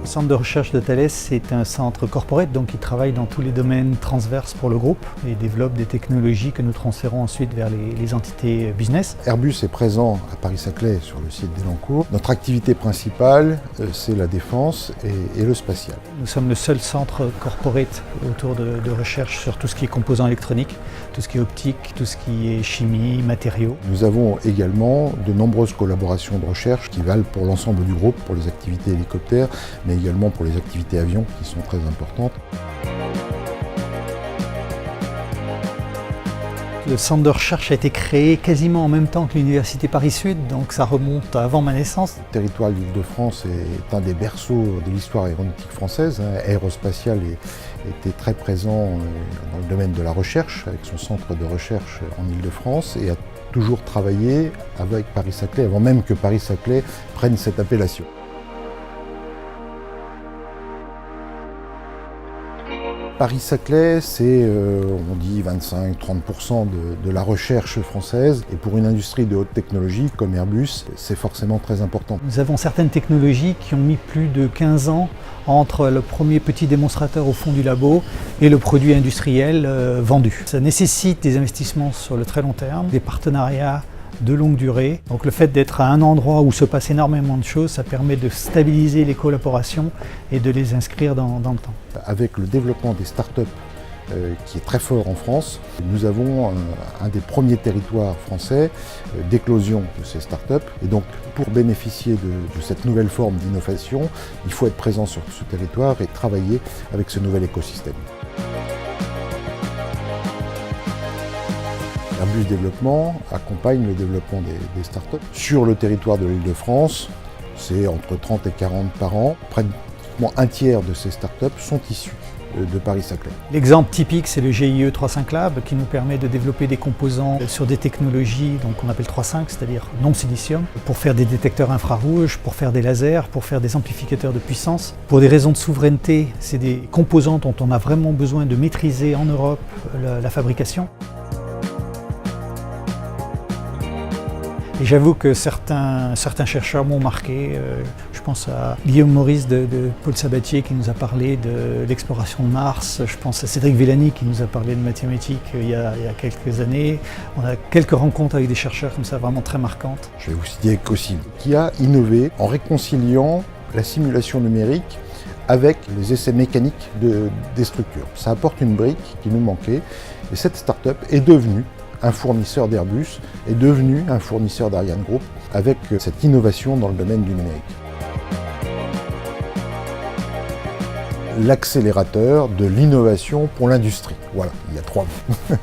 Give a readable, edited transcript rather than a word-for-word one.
Le centre de recherche de Thales, c'est un centre corporate, donc il travaille dans tous les domaines transverses pour le groupe et développe des technologies que nous transférons ensuite vers les entités business. Airbus est présent à Paris-Saclay sur le site d'Elancourt. Notre activité principale, c'est la défense et le spatial. Nous sommes le seul centre corporate autour de recherche sur tout ce qui est composants électroniques, tout ce qui est optique, tout ce qui est chimie, matériaux. Nous avons également de nombreuses collaborations de recherche qui valent pour l'ensemble du groupe, pour les activités hélicoptères, mais également pour les activités avions qui sont très importantes. Le centre de recherche a été créé quasiment en même temps que l'Université Paris-Sud, donc ça remonte avant ma naissance. Le territoire de l'Île-de-France est un des berceaux de l'histoire aéronautique française. Aérospatial était très présent dans le domaine de la recherche, avec son centre de recherche en Île-de-France, et a toujours travaillé avec Paris-Saclay, avant même que Paris-Saclay prenne cette appellation. Paris-Saclay, c'est, on dit 25-30% de la recherche française. Et pour une industrie de haute technologie comme Airbus, c'est forcément très important. Nous avons certaines technologies qui ont mis plus de 15 ans entre le premier petit démonstrateur au fond du labo et le produit industriel vendu. Ça nécessite des investissements sur le très long terme, des partenariats de longue durée. Donc le fait d'être à un endroit où se passe énormément de choses, ça permet de stabiliser les collaborations et de les inscrire dans le temps. Avec le développement des startups qui est très fort en France, nous avons un des premiers territoires français d'éclosion de ces startups. Et donc pour bénéficier de cette nouvelle forme d'innovation, il faut être présent sur ce territoire et travailler avec ce nouvel écosystème. Airbus Développement accompagne le développement des startups. Sur le territoire de l'Île-de-France, c'est entre 30 et 40 par an. Pratiquement un tiers de ces startups sont issus de Paris-Saclay. L'exemple typique, c'est le GIE 3.5 Lab qui nous permet de développer des composants sur des technologies qu'on appelle 3.5, c'est-à-dire non silicium, pour faire des détecteurs infrarouges, pour faire des lasers, pour faire des amplificateurs de puissance. Pour des raisons de souveraineté, c'est des composants dont on a vraiment besoin de maîtriser en Europe la fabrication. Et j'avoue que certains chercheurs m'ont marqué. Je pense à Guillaume Maurice de Paul Sabatier qui nous a parlé de l'exploration de Mars. Je pense à Cédric Villani qui nous a parlé de mathématiques il y a quelques années. On a quelques rencontres avec des chercheurs comme ça vraiment très marquantes. Je vais vous citer Cossim, qui a innové en réconciliant la simulation numérique avec les essais mécaniques des structures. Ça apporte une brique qui nous manquait et cette start-up est devenue un fournisseur d'Airbus, est devenu un fournisseur d'Ariane Group avec cette innovation dans le domaine du numérique. L'accélérateur de l'innovation pour l'industrie. Voilà, il y a 3 mots.